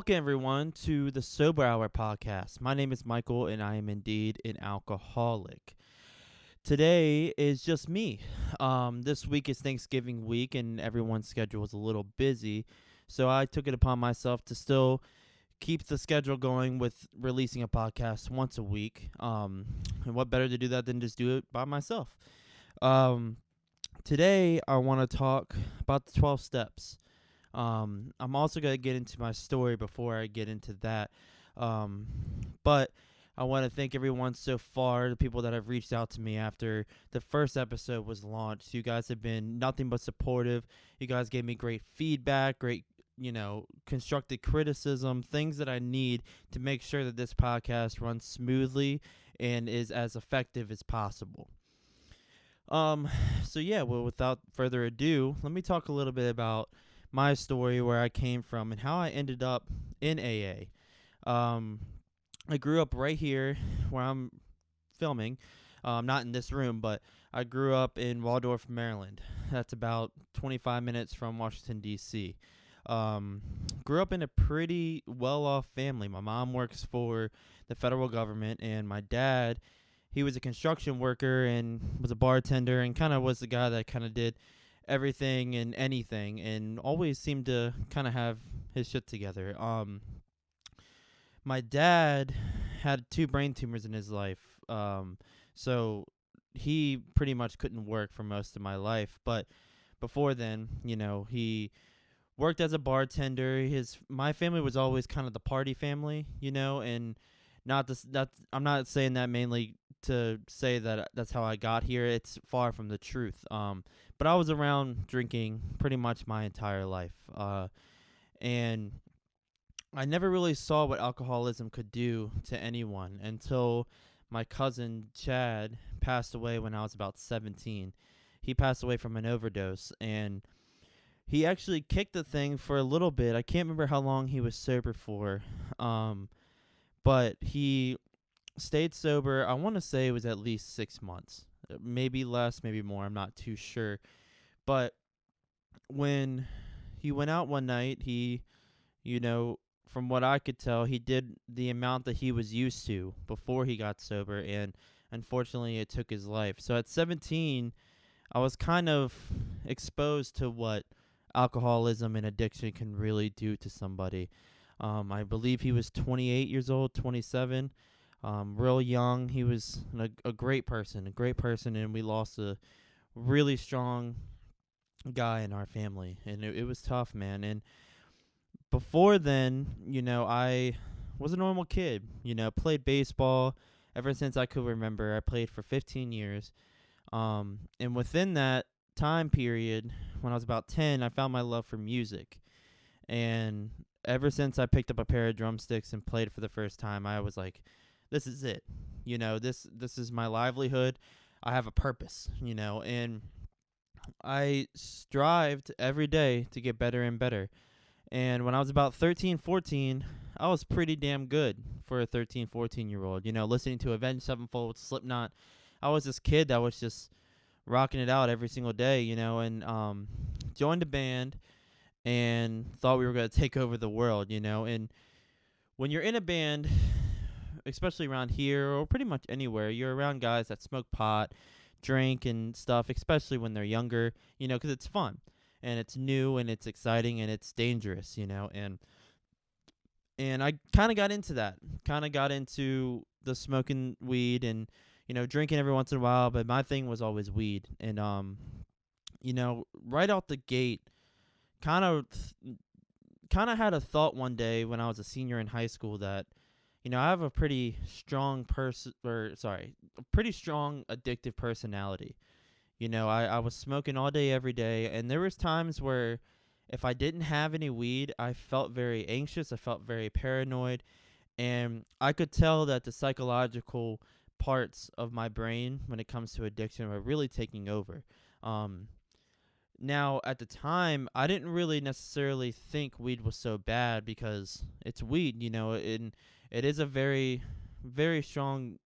Welcome, everyone, to the Sober Hour podcast. My name is Michael, and I am indeed an alcoholic. Today is just me. This week is Thanksgiving week, and everyone's schedule is a little busy, so I took it upon myself to still keep the schedule going with releasing a podcast once a week. And what better to do that than just do it by myself? Um, Today, I want to talk about the 12 steps. I'm also going to get into my story before I get into that. But I want to thank everyone so far, the people that have reached out to me after the first episode was launched. You guys have been nothing but supportive. You guys gave me great feedback, great, constructive criticism, things that I need to make sure that this podcast runs smoothly and is as effective as possible. Without further ado, let me talk a little bit about my story, where I came from, and how I ended up in AA. I grew up right here where I'm filming, not in this room, but I grew up in Waldorf, Maryland. That's about 25 minutes from Washington, D.C. Grew up in a pretty well-off family. My mom works for the federal government, and my dad, he was a construction worker and was a bartender and kind of was the guy that kind of did everything and anything and always seemed to kind of have his shit together. My dad had 2 brain tumors in his life, so he pretty much couldn't work for most of my life. But before then, he worked as a bartender. My family was always kind of the party family, and I'm not saying that mainly to say that that's how I got here. It's far from the truth. But I was around drinking pretty much my entire life. And I never really saw what alcoholism could do to anyone until my cousin Chad passed away when I was about 17. He passed away from an overdose, and he actually kicked the thing for a little bit. I can't remember how long he was sober for, but he stayed sober. I want to say it was at least 6 months, maybe less, maybe more. I'm not too sure. But when he went out one night, he, from what I could tell, he did the amount that he was used to before he got sober, and unfortunately it took his life. So at 17, I was kind of exposed to what alcoholism and addiction can really do to somebody. I believe he was 28 years old, 27, real young. He was a great person, and we lost a really strong guy in our family, and it was tough, man. And before then, I was a normal kid, played baseball ever since I could remember. I played for 15 years. And within that time period, when I was about 10, I found my love for music. And ever since I picked up a pair of drumsticks and played for the first time, I was like, this is it. This is my livelihood. I have a purpose, and I strived every day to get better and better. And when I was about 13, 14, I was pretty damn good for a 13, 14-year-old, listening to Avenged Sevenfold, Slipknot. I was this kid that was just rocking it out every single day, and joined a band and thought we were going to take over the world, And when you're in a band, especially around here or pretty much anywhere, you're around guys that smoke pot, drink and stuff, especially when they're younger, because it's fun and it's new and it's exciting and it's dangerous, and I kind of got into that, the smoking weed and, drinking every once in a while, but my thing was always weed. And, right out the gate, kind of had a thought one day when I was a senior in high school that, I have a pretty strong addictive personality. I was smoking all day, every day, and there was times where if I didn't have any weed, I felt very anxious, I felt very paranoid, and I could tell that the psychological parts of my brain when it comes to addiction were really taking over. Now, at the time, I didn't really necessarily think weed was so bad because it's weed, and it is a very, very strong,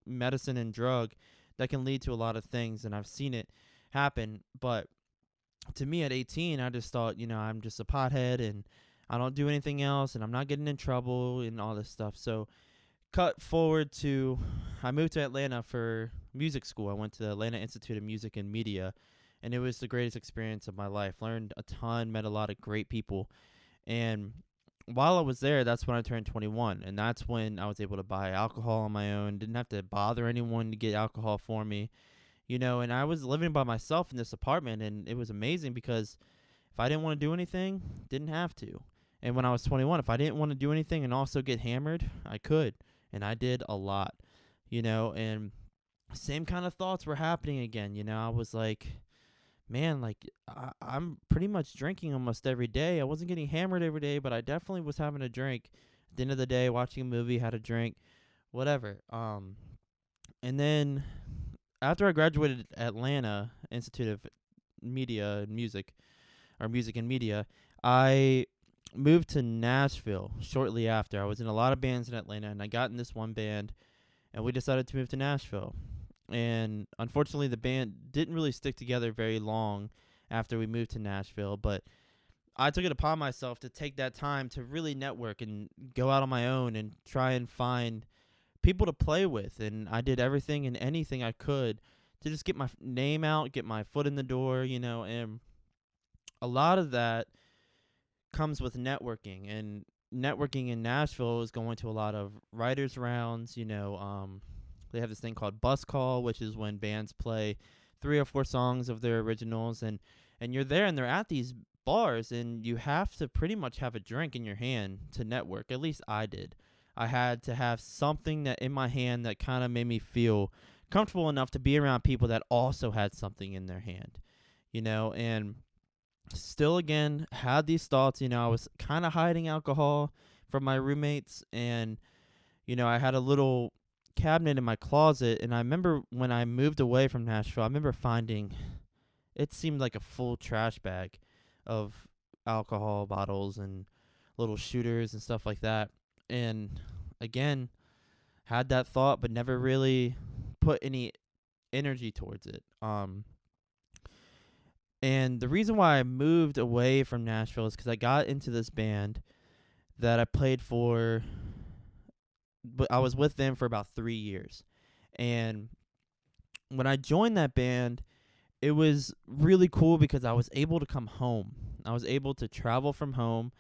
medicine and drug that can lead to a lot of things, and I've seen it happen. But to me at 18, I just thought, I'm just a pothead, and I don't do anything else, and I'm not getting in trouble and all this stuff. So cut forward to, I moved to Atlanta for music school. I went to the Atlanta Institute of Music and Media, and it was the greatest experience of my life. Learned a ton, met a lot of great people, and while I was there, that's when I turned 21, and that's when I was able to buy alcohol on my own. Didn't have to bother anyone to get alcohol for me, and I was living by myself in this apartment, and it was amazing because if I didn't want to do anything, didn't have to. And when I was 21, if I didn't want to do anything and also get hammered, I could, and I did a lot, and same kind of thoughts were happening again. I was like, man, like I'm pretty much drinking almost every day. I wasn't getting hammered every day, but I definitely was having a drink. At the end of the day, watching a movie, had a drink, whatever. And then after I graduated Atlanta Institute of Media and Music, or Music and Media, I moved to Nashville shortly after. I was in a lot of bands in Atlanta, and I got in this one band, and we decided to move to Nashville. And unfortunately, the band didn't really stick together very long after we moved to Nashville, but I took it upon myself to take that time to really network and go out on my own and try and find people to play with. And I did everything and anything I could to just get my name out, get my foot in the door, and a lot of that comes with networking. And networking in Nashville is going to a lot of writers' rounds, they have this thing called bus call, which is when bands play 3 or 4 songs of their originals, and you're there and they're at these bars, and you have to pretty much have a drink in your hand to network. At least I did. I had to have something that in my hand that kind of made me feel comfortable enough to be around people that also had something in their hand, and still again had these thoughts. I was kind of hiding alcohol from my roommates, and I had a little cabinet in my closet, and I remember when I moved away from Nashville, I remember finding, it seemed like a full trash bag of alcohol bottles and little shooters and stuff like that. And again, had that thought, but never really put any energy towards it. And the reason why I moved away from Nashville is because I got into this band that I played for, but I was with them for about 3 years. And when I joined that band, it was really cool because I was able to come home. I was able to travel from home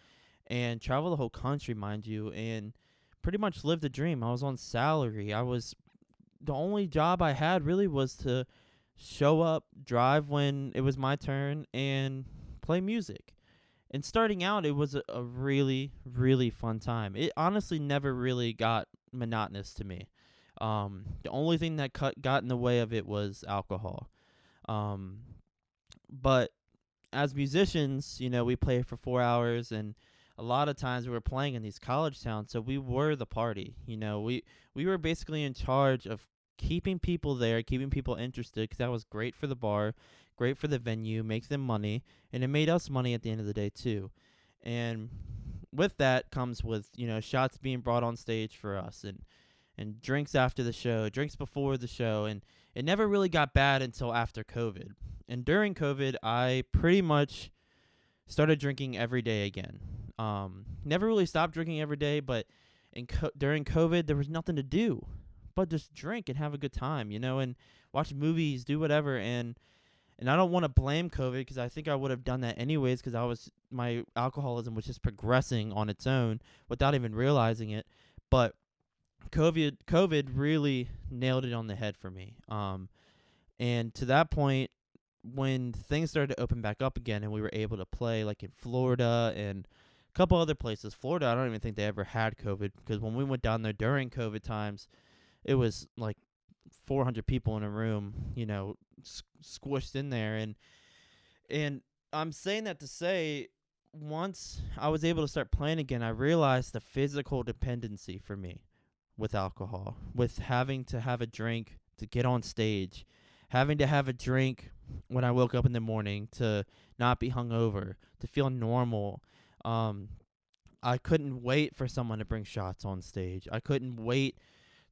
and travel the whole country, mind you, and pretty much live the dream. I was on salary. The only job I had really was to show up, drive when it was my turn, and play music. And starting out, it was a really, really fun time. It honestly never really got monotonous to me. The only thing that got in the way of it was alcohol. But as musicians, we play for 4 hours, and a lot of times we were playing in these college towns, so we were the party. We were basically in charge of keeping people there, keeping people interested, because that was great for the bar, great for the venue, makes them money, and it made us money at the end of the day too. And with that comes with, shots being brought on stage for us, and drinks after the show, drinks before the show, and it never really got bad until after COVID. And during COVID, I pretty much started drinking every day again. Never really stopped drinking every day, but during COVID, there was nothing to do but just drink and have a good time, and watch movies, do whatever. And I don't want to blame COVID, because I think I would have done that anyways, because my alcoholism was just progressing on its own without even realizing it. But COVID really nailed it on the head for me. And to that point, when things started to open back up again and we were able to play like in Florida and a couple other places. Florida, I don't even think they ever had COVID, because when we went down there during COVID times, it was like 400 people in a room, squished in there. And I'm saying that to say, once I was able to start playing again, I realized the physical dependency for me with alcohol, with having to have a drink to get on stage, having to have a drink when I woke up in the morning to not be hungover, to feel normal. I couldn't wait for someone to bring shots on stage. I couldn't wait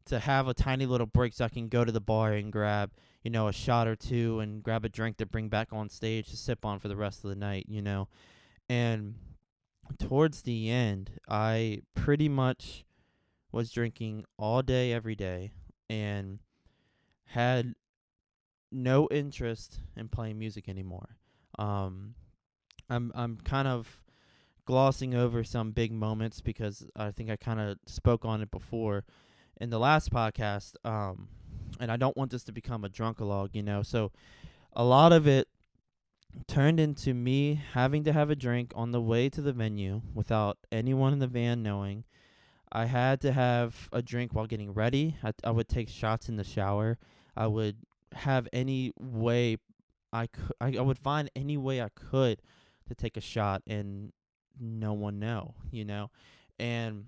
to have a tiny little break so I can go to the bar and grab, a shot or two and grab a drink to bring back on stage to sip on for the rest of the night, And towards the end, I pretty much was drinking all day, every day, and had no interest in playing music anymore. Um, I'm kind of glossing over some big moments because I think I kind of spoke on it before in the last podcast. And I don't want this to become a drunkalog. So a lot of it turned into me having to have a drink on the way to the venue without anyone in the van knowing. I had to have a drink while getting ready. I would take shots in the shower. I would have any way I would find any way I could to take a shot and no one know. And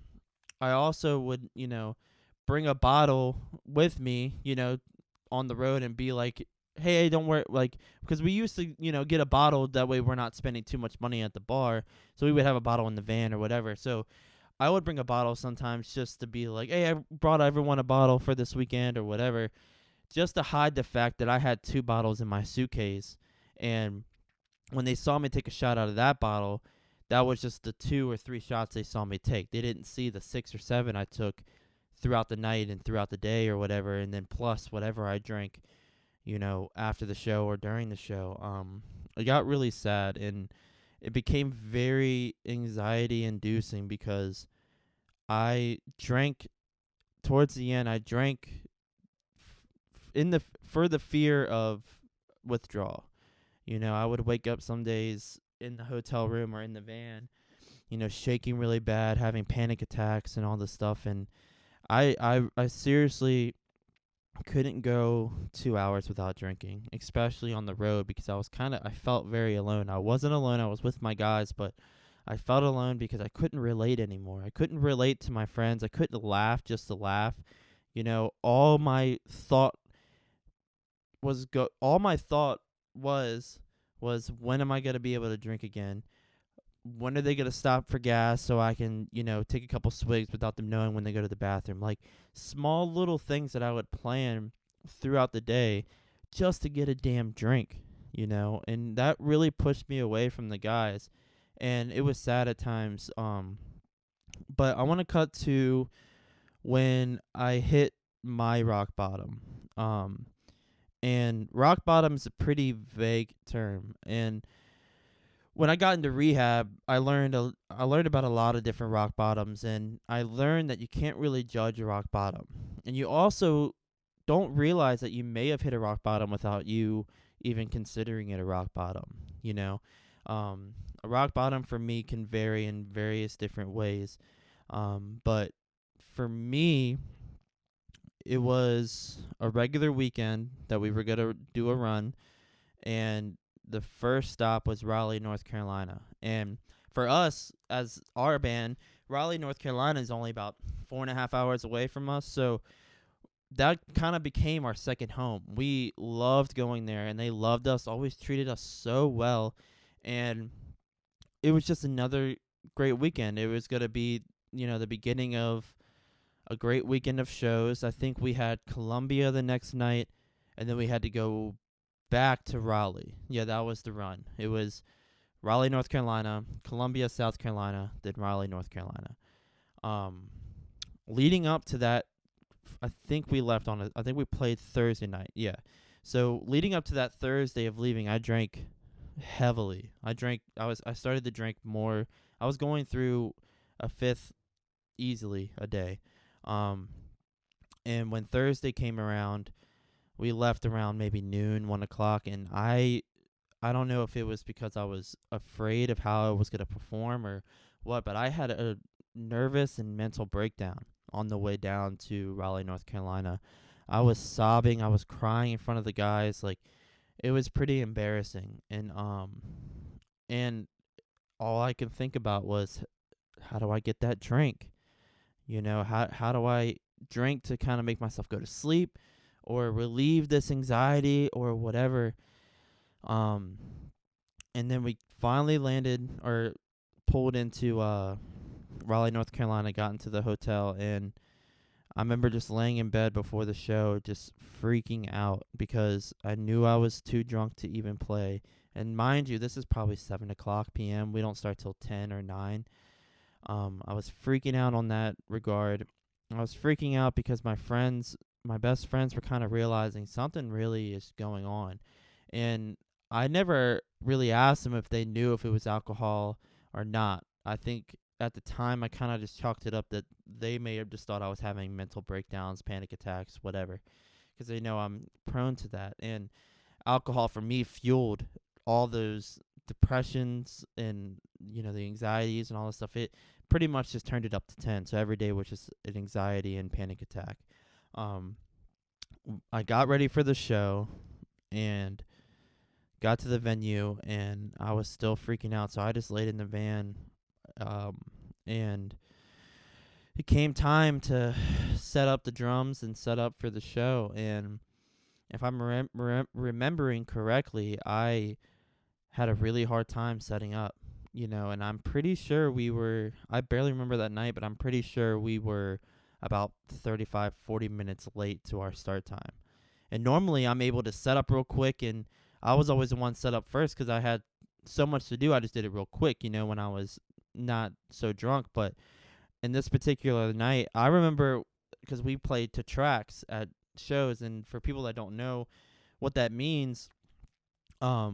I also would, bring a bottle with me, on the road and be like, hey, don't worry, like, because we used to, get a bottle, that way we're not spending too much money at the bar, so we would have a bottle in the van or whatever. So I would bring a bottle sometimes just to be like, hey, I brought everyone a bottle for this weekend or whatever, just to hide the fact that I had 2 bottles in my suitcase. And when they saw me take a shot out of that bottle, that was just the 2 or 3 shots they saw me take. They didn't see the 6 or 7 I took throughout the night and throughout the day or whatever, and then plus whatever I drank, after the show or during the show. It got really sad, and it became very anxiety inducing because I drank towards the end. I drank for the fear of withdrawal. I would wake up some days in the hotel room or in the van, shaking really bad, having panic attacks and all this stuff. And I seriously couldn't go 2 hours without drinking, especially on the road, because I felt very alone. I wasn't alone. I was with my guys, but I felt alone because I couldn't relate anymore. I couldn't relate to my friends. I couldn't laugh just to laugh. All my thought was when am I going to be able to drink again? When are they going to stop for gas so I can, take a couple swigs without them knowing when they go to the bathroom? Like, small little things that I would plan throughout the day just to get a damn drink, and that really pushed me away from the guys, and it was sad at times. But I want to cut to when I hit my rock bottom. And rock bottom is a pretty vague term, and when I got into rehab, I learned about a lot of different rock bottoms, and I learned that you can't really judge a rock bottom. And you also don't realize that you may have hit a rock bottom without you even considering it a rock bottom, a rock bottom for me can vary in various different ways. But for me, it was a regular weekend that we were going to do a run, and the first stop was Raleigh, North Carolina. And for us, as our band, Raleigh, North Carolina is only about 4.5 hours away from us. So that kind of became our second home. We loved going there, and they loved us, always treated us so well. And it was just another great weekend. It was going to be, the beginning of a great weekend of shows. I think we had Columbia the next night, and then we had to go back to Raleigh. Yeah, that was the run. It was Raleigh, North Carolina, Columbia, South Carolina, then Raleigh, North Carolina. Leading up to that, I think we played Thursday night. Yeah. So leading up to that Thursday of leaving, I drank heavily. I started to drink more. I was going through a fifth easily a day. And when Thursday came around, we left around maybe noon, 1 o'clock, and I don't know if it was because I was afraid of how I was going to perform or what, but I had a nervous and mental breakdown on the way down to Raleigh, North Carolina. I was sobbing, I was crying in front of the guys, like, it was pretty embarrassing, and all I could think about was, how do I get that drink? How do I drink to kind of make myself go to sleep or relieve this anxiety or whatever? And then we finally landed or pulled into Raleigh, North Carolina, got into the hotel, and I remember just laying in bed before the show, just freaking out because I knew I was too drunk to even play, And mind you, this is probably 7 o'clock p.m. We don't start till 10 or 9. I was freaking out on that regard. I was freaking out because my best friends, were kind of realizing something really is going on, and I never really asked them if they knew if it was alcohol or not. I think at the time I kind of just chalked it up that they may have just thought I was having mental breakdowns, panic attacks, whatever, because they know I'm prone to that. And alcohol for me fueled all those depressions and the anxieties and all this stuff. It pretty much just turned it up to 10. So every day was just an anxiety and panic attack. Um, I got ready for the show and got to the venue, and I was still freaking out. So I just laid in the van, and it came time to set up the drums and set up for the show. And if I'm remembering correctly, I had a really hard time setting up, and I'm pretty sure I barely remember that night, but I'm pretty sure we were about 35, 40 minutes late to our start time. And normally I'm able to set up real quick, and I was always the one set up first because I had so much to do. I just did it real quick, when I was not so drunk. But in this particular night, I remember because we played to tracks at shows, and for people that don't know what that means, a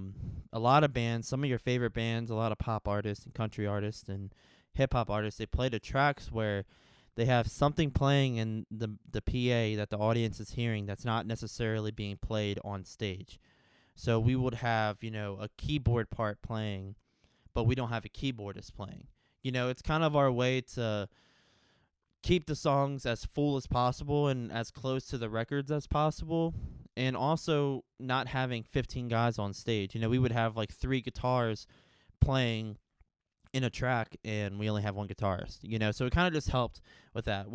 lot of bands, some of your favorite bands, a lot of pop artists and country artists and hip hop artists, they play to tracks where they have something playing in the PA that the audience is hearing that's not necessarily being played on stage. So we would have, a keyboard part playing, but we don't have a keyboardist playing. It's kind of our way to keep the songs as full as possible and as close to the records as possible, and also not having 15 guys on stage. We would have like 3 guitars playing in a track, and we only have one guitarist. So it kind of just helped with that.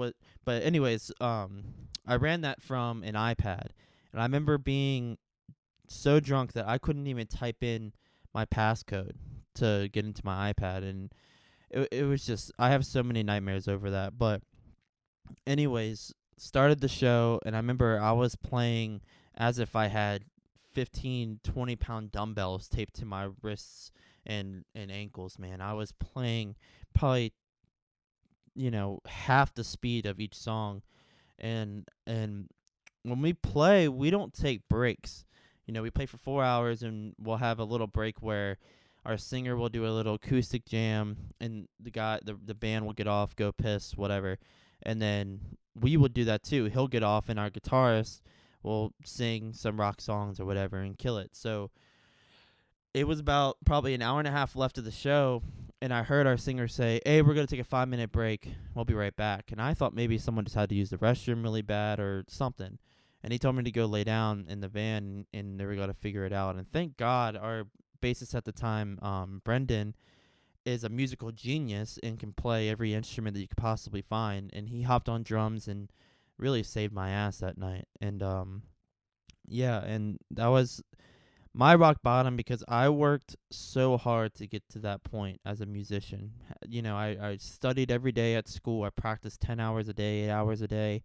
But anyways, I ran that from an iPad, and I remember being so drunk that I couldn't even type in my passcode to get into my iPad, and it was just, I have so many nightmares over that. But anyways, started the show, and I remember I was playing as if I had 15, 20-pound dumbbells taped to my wrists and ankles, man. I was playing probably, half the speed of each song. And when we play, we don't take breaks. We play for 4 hours, and we'll have a little break where our singer will do a little acoustic jam, and the band will get off, go piss, whatever. And then we would do that too. He'll get off, and our guitarist will sing some rock songs or whatever and kill it. So it was about probably an hour and a half left of the show, and I heard our singer say, "Hey, we're going to take a 5-minute break. We'll be right back." And I thought maybe someone just had to use the restroom really bad or something. And he told me to go lay down in the van, and they were going to figure it out. And thank God our bassist at the time, Brendan, is a musical genius and can play every instrument that you could possibly find. And he hopped on drums and really saved my ass that night. And yeah, and that was my rock bottom because I worked so hard to get to that point as a musician. I studied every day at school. I practiced 10 hours a day, 8 hours a day.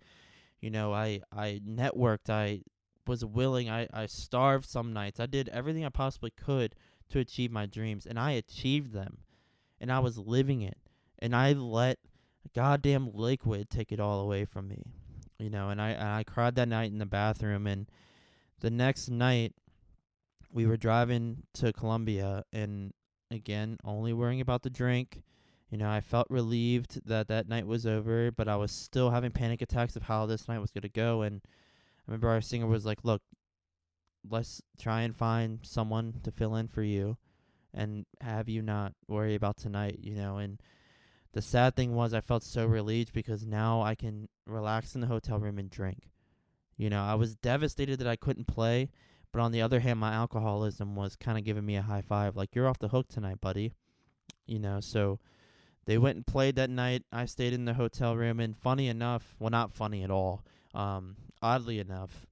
I networked. I was willing. I starved some nights. I did everything I possibly could to achieve my dreams, and I achieved them. And I was living it. And I let goddamn liquid take it all away from me. And I cried that night in the bathroom. And the next night, we were driving to Columbia, and again, only worrying about the drink. I felt relieved that that night was over, but I was still having panic attacks of how this night was going to go. And I remember our singer was like, "Look, let's try and find someone to fill in for you and have you not worry about tonight," And the sad thing was I felt so relieved because now I can relax in the hotel room and drink. I was devastated that I couldn't play, but on the other hand, my alcoholism was kind of giving me a high five, like, "You're off the hook tonight, buddy." So they went and played that night. I stayed in the hotel room, and funny enough, well, not funny at all, oddly enough,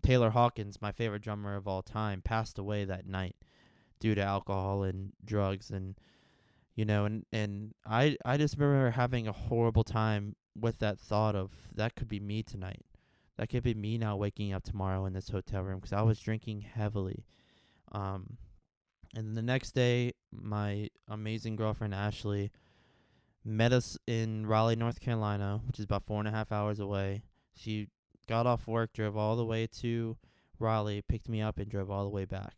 Taylor Hawkins, my favorite drummer of all time, passed away that night due to alcohol and drugs. And I just remember having a horrible time with that thought of that could be me tonight. That could be me now waking up tomorrow in this hotel room because I was drinking heavily. And the next day, my amazing girlfriend Ashley met us in Raleigh, North Carolina, which is about 4.5 hours away. She got off work, drove all the way to Raleigh, picked me up, and drove all the way back.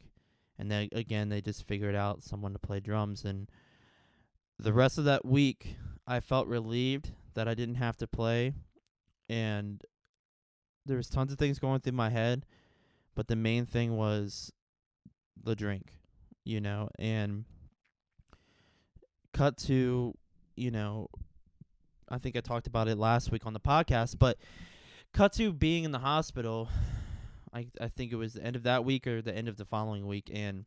And then again, they just figured out someone to play drums. And the rest of that week, I felt relieved that I didn't have to play. And there was tons of things going through my head, but the main thing was the drink, and cut to, you know, I think I talked about it last week on the podcast, but cut to being in the hospital. I think it was the end of that week or the end of the following week, and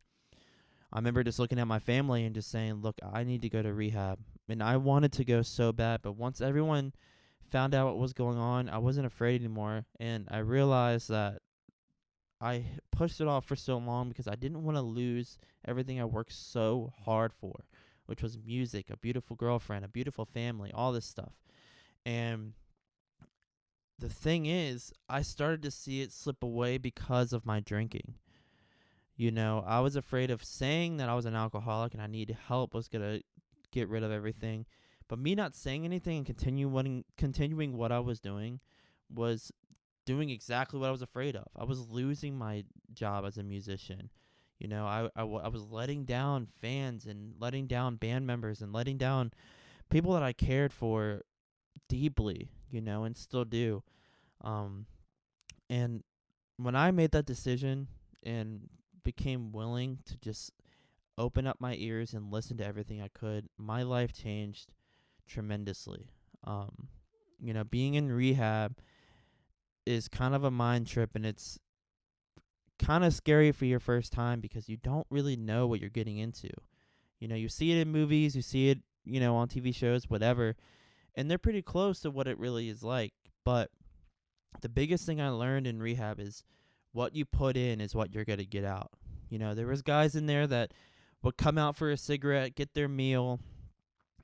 I remember just looking at my family and just saying, look, I need to go to rehab. And I wanted to go so bad, but once everyone found out what was going on, I wasn't afraid anymore, and I realized that I pushed it off for so long because I didn't want to lose everything I worked so hard for, which was music, a beautiful girlfriend, a beautiful family, all this stuff. And the thing is, I started to see it slip away because of my drinking. I was afraid of saying that I was an alcoholic and I needed help was going to get rid of everything. But me not saying anything and continuing what I was doing was doing exactly what I was afraid of. I was losing my job as a musician. I was letting down fans and letting down band members and letting down people that I cared for deeply, and still do. And when I made that decision and became willing to just open up my ears and listen to everything I could, my life changed tremendously. Being in rehab is kind of a mind trip, and it's kind of scary for your first time because you don't really know what you're getting into. You see it in movies, you see it, on TV shows, whatever, and they're pretty close to what it really is like. But the biggest thing I learned in rehab is what you put in is what you're going to get out. There was guys in there that would come out for a cigarette, get their meal,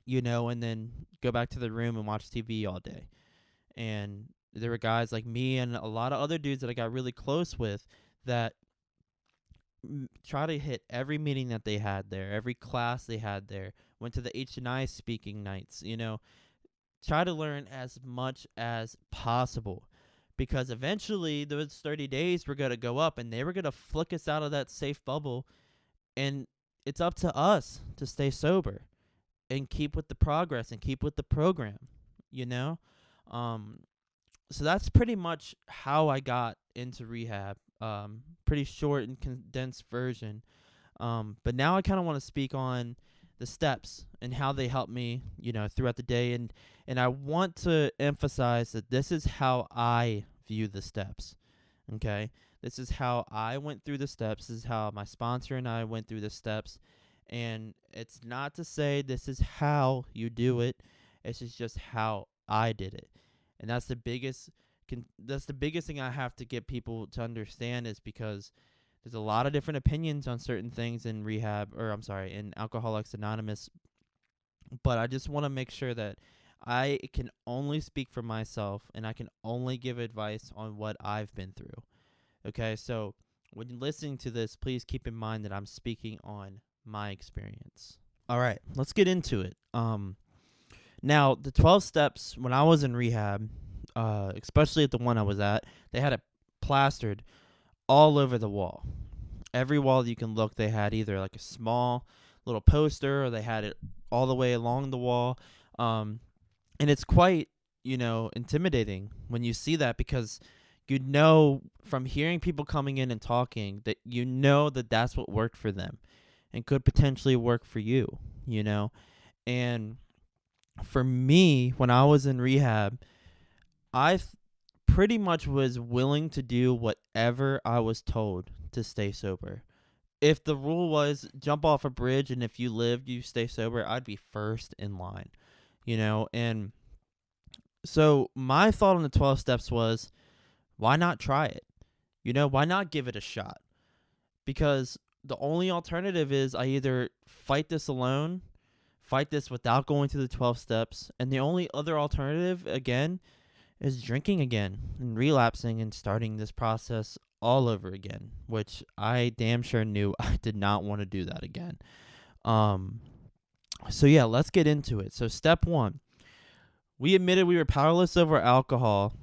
and then go back to the room and watch TV all day. And there were guys like me and a lot of other dudes that I got really close with that try to hit every meeting that they had there, every class they had there, went to the H&I speaking nights, try to learn as much as possible. Because eventually those 30 days were going to go up and they were going to flick us out of that safe bubble. And it's up to us to stay sober and keep with the progress and keep with the program, So that's pretty much how I got into rehab. Pretty short and condensed version. But now I kind of want to speak on the steps and how they help me, throughout the day. And I want to emphasize that this is how I view the steps, okay? This is how I went through the steps. This is how my sponsor and I went through the steps. And it's not to say this is how you do it. It's just how I did it. And that's the biggest thing I have to get people to understand, is because there's a lot of different opinions on certain things in in Alcoholics Anonymous. But I just want to make sure that I can only speak for myself and I can only give advice on what I've been through. Okay, so when you're listening to this, please keep in mind that I'm speaking on my experience. All right, let's get into it. Now, the 12 steps, when I was in rehab, especially at the one I was at, they had it plastered all over the wall. Every wall you can look, they had either like a small little poster or they had it all the way along the wall. And it's quite, intimidating when you see that, because from hearing people coming in and talking that that that's what worked for them and could potentially work for you, And for me, when I was in rehab, I pretty much was willing to do whatever I was told to stay sober. If the rule was jump off a bridge and if you lived, you stay sober, I'd be first in line, And so my thought on the 12 steps was, why not try it? Why not give it a shot? Because the only alternative is I either fight this alone, fight this without going through the 12 steps, and the only other alternative, again, is drinking again and relapsing and starting this process all over again, which I damn sure knew I did not want to do that again. Um, so yeah, let's get into it. So step one, we admitted we were powerless over alcohol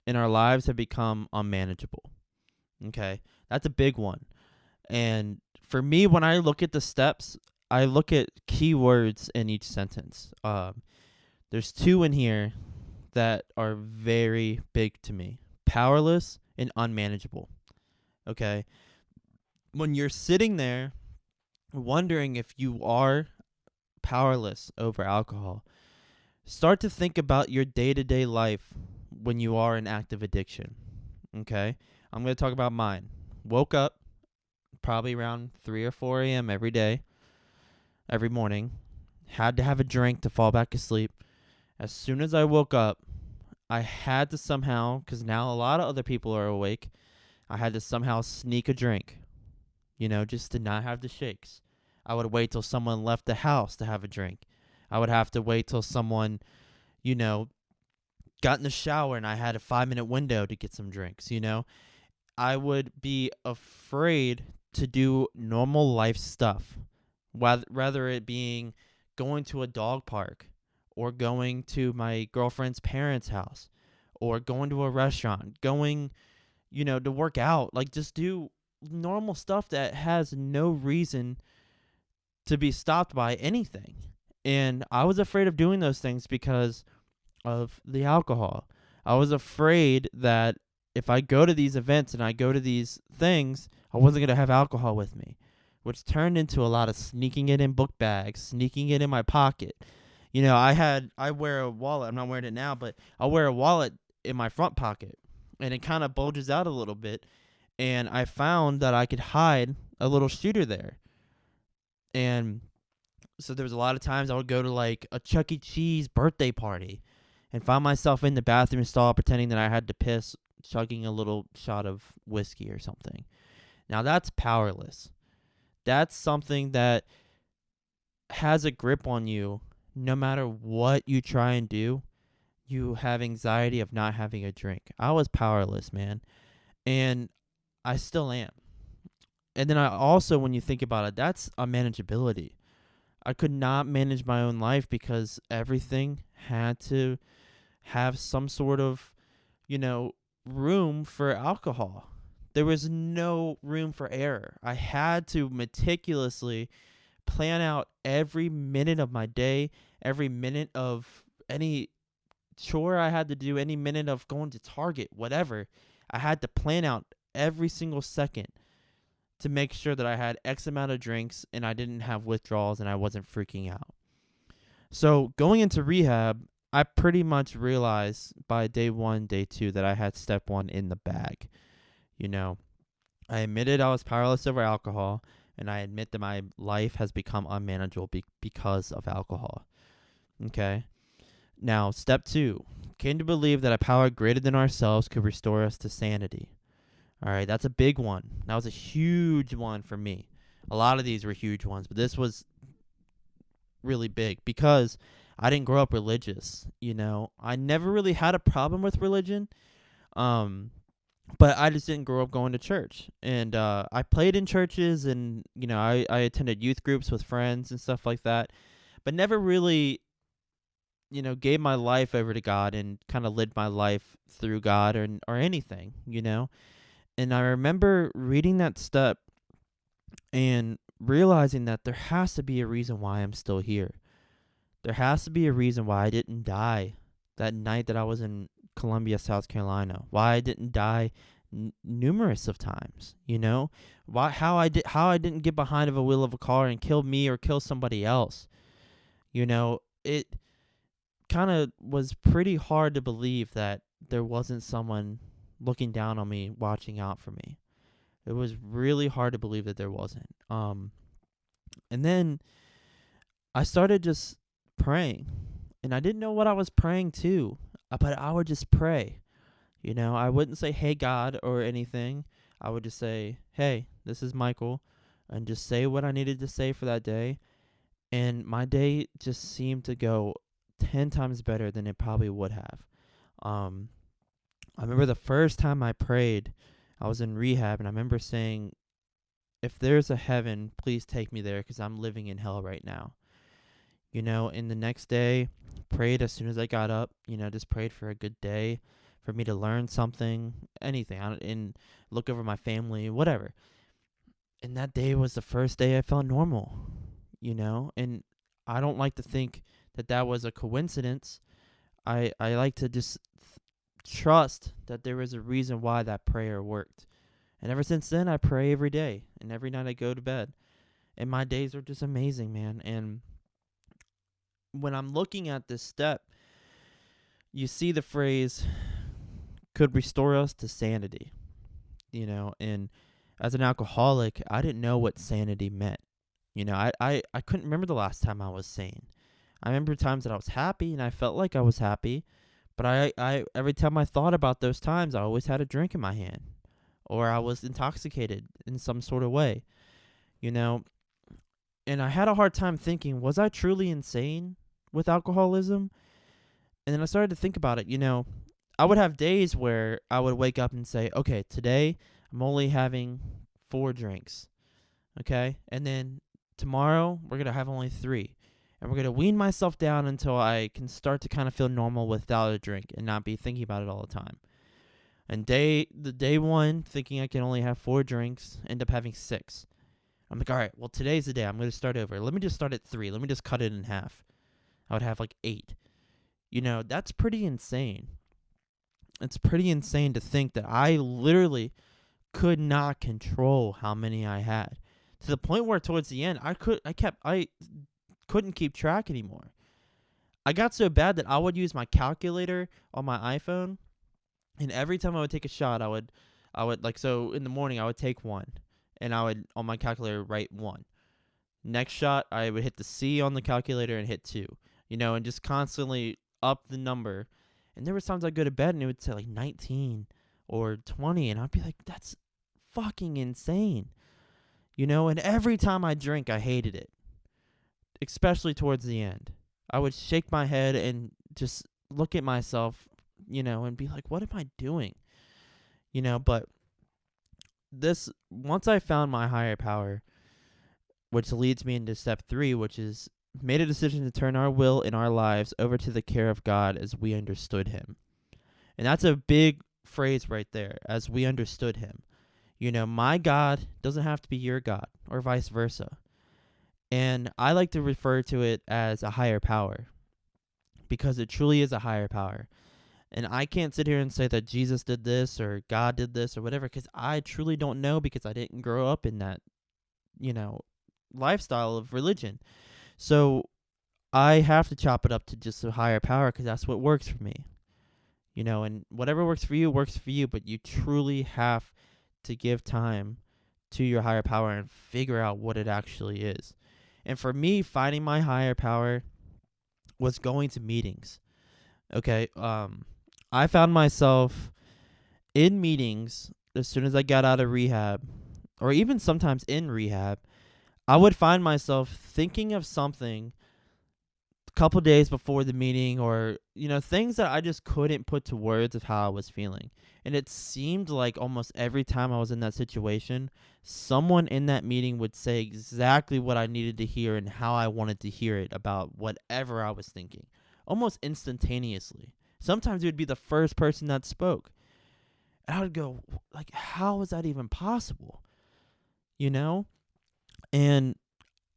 and our lives have become unmanageable. Okay, that's a big one. And for me, when I look at the steps, I look at keywords in each sentence. There's two in here that are very big to me: powerless and unmanageable. Okay, when you're sitting there wondering if you are powerless over alcohol, start to think about your day-to-day life when you are in active addiction. Okay, I'm going to talk about mine. Woke up probably around 3 or 4 a.m. every day, every morning. Had to have a drink to fall back asleep. As soon as I woke up, I had to somehow, because now a lot of other people are awake, I had to somehow sneak a drink, just to not have the shakes. I would wait till someone left the house to have a drink. I would have to wait till someone, you know, got in the shower and I had a 5-minute window to get some drinks, I would be afraid to do normal life stuff, rather it being going to a dog park or going to my girlfriend's parents' house or going to a restaurant, going, to work out. Like, just do normal stuff that has no reason to be stopped by anything. And I was afraid of doing those things because of the alcohol. I was afraid that if I go to these events and I go to these things, I wasn't going to have alcohol with me, which turned into a lot of sneaking it in book bags, sneaking it in my pocket. I wear a wallet. I'm not wearing it now, but I wear a wallet in my front pocket, and it kind of bulges out a little bit. And I found that I could hide a little shooter there. And so there was a lot of times I would go to like a Chuck E. Cheese birthday party and find myself in the bathroom stall pretending that I had to piss, chugging a little shot of whiskey or something. Now that's powerless. That's something that has a grip on you no matter what you try and do. You have anxiety of not having a drink. I was powerless, man. And I still am. And then I also, when you think about it, that's a manageability. I could not manage my own life because everything had to have some sort of, room for alcohol. There was no room for error. I had to meticulously plan out every minute of my day, every minute of any chore I had to do, any minute of going to Target, whatever. I had to plan out every single second to make sure that I had X amount of drinks and I didn't have withdrawals and I wasn't freaking out. So going into rehab, I pretty much realized by day 1, day 2 that I had step 1 in the bag. I admitted I was powerless over alcohol, and I admit that my life has become unmanageable because of alcohol. Okay? Now, step 2, came to believe that a power greater than ourselves could restore us to sanity. All right, that's a big one. That was a huge one for me. A lot of these were huge ones, but this was really big because I didn't grow up religious. I never really had a problem with religion, but I just didn't grow up going to church. And I played in churches, and I attended youth groups with friends and stuff like that, but never really gave my life over to God and kind of lived my life through God or anything. And I remember reading that step and realizing that there has to be a reason why I'm still here. There has to be a reason why I didn't die that night that I was in Columbia, South Carolina. Why I didn't die numerous of times. How I didn't get behind of a wheel of a car and kill me or kill somebody else. It kind of was pretty hard to believe that there wasn't someone looking down on me, watching out for me. It was really hard to believe that there wasn't. And then I started just praying, and I didn't know what I was praying to, but I would just pray. I wouldn't say, "Hey, God," or anything. I would just say, "Hey, this is Michael," and just say what I needed to say for that day. And my day just seemed to go 10 times better than it probably would have. I remember the first time I prayed, I was in rehab, and I remember saying, if there's a heaven, please take me there, because I'm living in hell right now. And the next day, prayed as soon as I got up, just prayed for a good day, for me to learn something, anything, and look over my family, whatever. And that day was the first day I felt normal. And I don't like to think that that was a coincidence. I like to just trust that there was a reason why that prayer worked. And ever since then, I pray every day and every night I go to bed. And my days are just amazing, man. And when I'm looking at this step, you see the phrase, could restore us to sanity. And as an alcoholic, I didn't know what sanity meant. I couldn't remember the last time I was sane. I remember times that I was happy and I felt like I was happy, but I every time I thought about those times, I always had a drink in my hand, or I was intoxicated in some sort of way, you know. And I had a hard time thinking, was I truly insane with alcoholism? And then I started to think about it. I would have days where I would wake up and say, okay, today I'm only having 4 drinks, okay? And then tomorrow we're going to have only 3. And we're going to wean myself down until I can start to kind of feel normal without a drink and not be thinking about it all the time. And day 1, thinking I can only have 4 drinks, end up having 6. I'm like, all right, well, today's the day. I'm going to start over. Let me just start at 3. Let me just cut it in half. I would have like 8. That's pretty insane. It's pretty insane to think that I literally could not control how many I had, to the point where towards the end I couldn't keep track anymore. I got so bad that I would use my calculator on my iPhone, and every time I would take a shot, I would so in the morning I would take 1, and I would on my calculator write 1. Next shot, I would hit the C on the calculator and hit 2, and just constantly up the number. And there was times I'd go to bed and it would say like 19 or 20, and I'd be like, that's fucking insane. And every time I drink, I hated it, especially towards the end. I would shake my head and just look at myself, and be like, what am I doing? But once I found my higher power, which leads me into step 3, which is made a decision to turn our will and our lives over to the care of God as we understood him. And that's a big phrase right there, as we understood him. My God doesn't have to be your God, or vice versa. And I like to refer to it as a higher power, because it truly is a higher power. And I can't sit here and say that Jesus did this or God did this or whatever, because I truly don't know, because I didn't grow up in that, lifestyle of religion. So I have to chop it up to just a higher power, because that's what works for me. And whatever works for you, but you truly have to give time to your higher power and figure out what it actually is. And for me, finding my higher power was going to meetings. Okay, I found myself in meetings as soon as I got out of rehab, or even sometimes in rehab. I would find myself thinking of something a couple days before the meeting, or, things that I just couldn't put to words of how I was feeling. And it seemed like almost every time I was in that situation, someone in that meeting would say exactly what I needed to hear and how I wanted to hear it about whatever I was thinking, almost instantaneously. Sometimes it would be the first person that spoke. And I would go, like, how is that even possible? And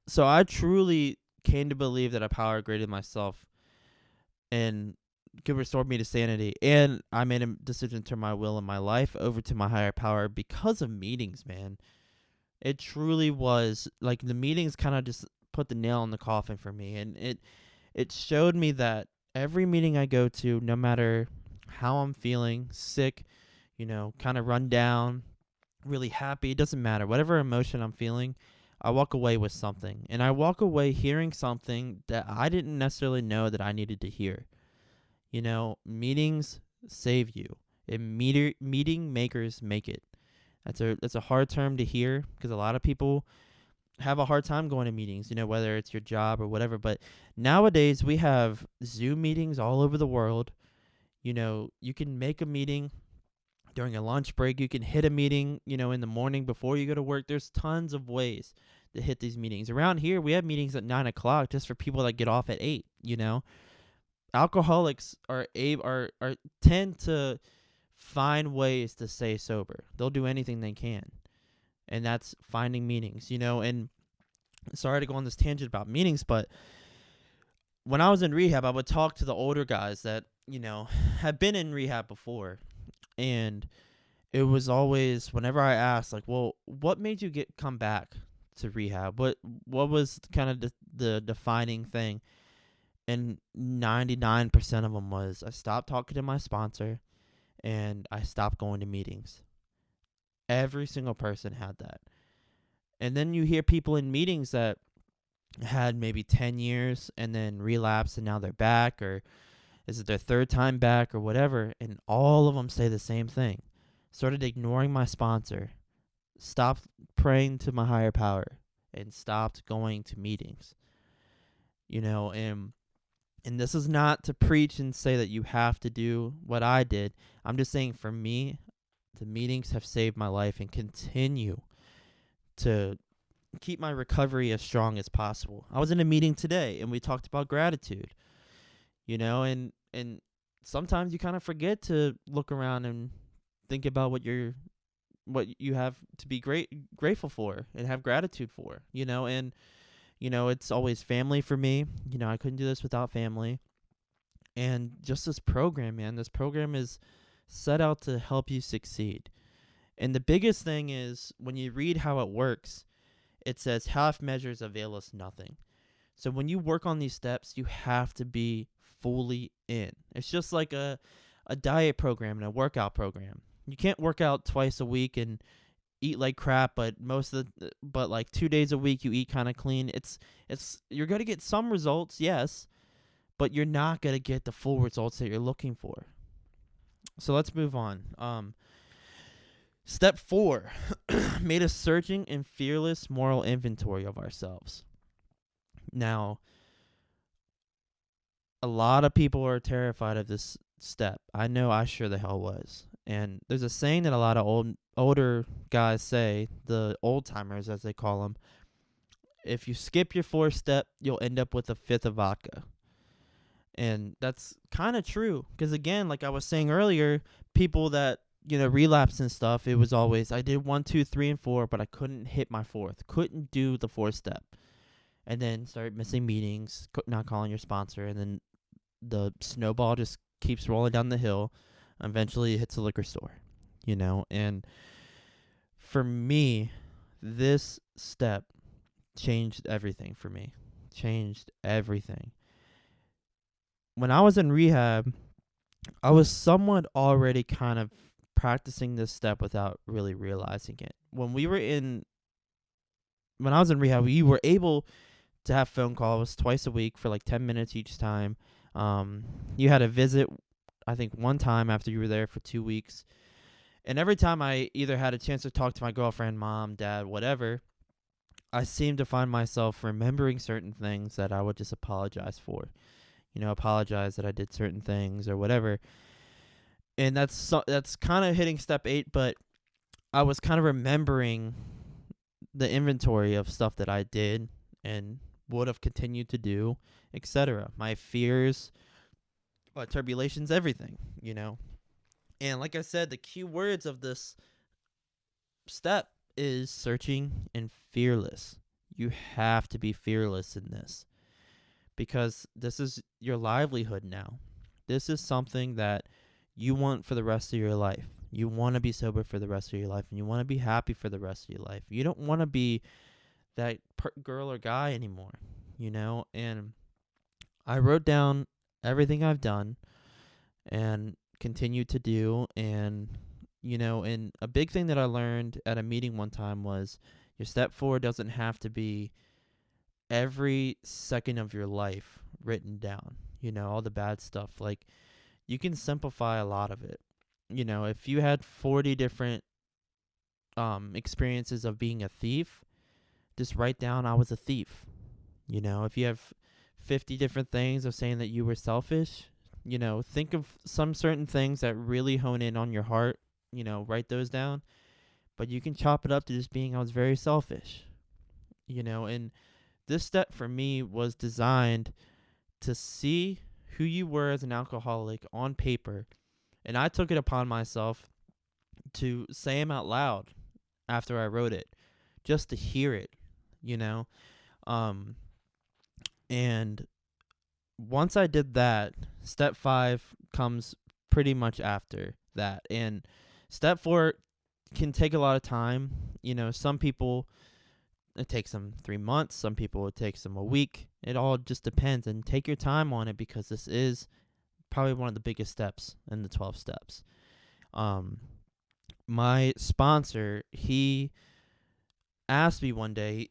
so I truly came to believe that a power greater than myself and could restore me to sanity. And I made a decision to turn my will and my life over to my higher power because of meetings, man. It truly was, like, the meetings kind of just put the nail in the coffin for me. And it showed me that every meeting I go to, no matter how I'm feeling, sick, kind of run down, really happy, it doesn't matter. Whatever emotion I'm feeling, I walk away with something. And I walk away hearing something that I didn't necessarily know that I needed to hear. Meetings save you. And meeting makers make it. That's a hard term to hear, because a lot of people have a hard time going to meetings, whether it's your job or whatever. But nowadays we have Zoom meetings all over the world. You can make a meeting during a lunch break. You can hit a meeting, in the morning before you go to work. There's tons of ways to hit these meetings. Around here, we have meetings at 9 o'clock just for people that get off at 8. Alcoholics are tend to find ways to stay sober. They'll do anything they can. And that's finding meetings, and sorry to go on this tangent about meetings, but when I was in rehab, I would talk to the older guys that, had been in rehab before. And it was always, whenever I asked, like, well, what made you come back to rehab? What was kind of the defining thing? And 99% of them was, I stopped talking to my sponsor and I stopped going to meetings. Every single person had that. And then you hear people in meetings that had maybe 10 years and then relapsed and now they're back, or is it their third time back or whatever, and all of them say the same thing. Started ignoring my sponsor, stopped praying to my higher power, and stopped going to meetings. And this is not to preach and say that you have to do what I did. I'm just saying, for me, the meetings have saved my life and continue to keep my recovery as strong as possible. I was in a meeting today and we talked about gratitude, and sometimes you kind of forget to look around and think about what you have to be grateful for and have gratitude for, and it's always family for me. I couldn't do this without family. And just this program, man, this program is set out to help you succeed. And the biggest thing is, when you read how it works, it says half measures avail us nothing. So when you work on these steps, you have to be fully in. It's just like a diet program and a workout program. You can't work out twice a week and eat like crap, but like 2 days a week you eat kind of clean. It's you're going to get some results, yes, but you're not going to get the full results that you're looking for. So let's move on. Step 4, made a searching and fearless moral inventory of ourselves. Now, a lot of people are terrified of this step. I know I sure the hell was. And there's a saying that a lot of older guys say, the old timers as they call them: if you skip your 4th step, you'll end up with a 5th of vodka. And that's kind of true, because again, like I was saying earlier, people that relapse and stuff, it was always, I did 1, 2, 3, and 4, but I couldn't hit my 4th, couldn't do the 4th step, and then start missing meetings, not calling your sponsor, and then the snowball just keeps rolling down the hill. Eventually it hits a liquor store, and for me, this step changed everything for me. Changed everything. When I was in rehab, I was somewhat already kind of practicing this step without really realizing it. When I was in rehab, we were able to have phone calls twice a week for like 10 minutes each time. You had a visit, I think, one time after you were there for 2 weeks. And every time I either had a chance to talk to my girlfriend, mom, dad, whatever, I seemed to find myself remembering certain things that I would just apologize for. Apologize that I did certain things or whatever. And that's kind of hitting step 8, but I was kind of remembering the inventory of stuff that I did and would have continued to do, etc. My fears, turbulations, everything, And like I said, the key words of this step is searching and fearless. You have to be fearless in this, because this is your livelihood now. This is something that you want for the rest of your life. You want to be sober for the rest of your life, and you want to be happy for the rest of your life. You don't want to be that girl or guy anymore, And I wrote down everything I've done and continue to do. And, and a big thing that I learned at a meeting one time was, your step 4 doesn't have to be every second of your life written down, all the bad stuff. Like, you can simplify a lot of it. If you had 40 different experiences of being a thief, just write down, I was a thief. If you have 50 different things of saying that you were selfish, think of some certain things that really hone in on your heart write those down. But you can chop it up to just being, I was very selfish, and this step for me was designed to see who you were as an alcoholic on paper. And I took it upon myself to say them out loud after I wrote it, just to hear it, you know? Um, and once I did that, step 5 comes pretty much after that. And step 4 can take a lot of time. Some people, it takes them 3 months. Some people, it takes them a week. It all just depends. And take your time on it, because this is probably one of the biggest steps in the 12 steps. My sponsor, he asked me one day,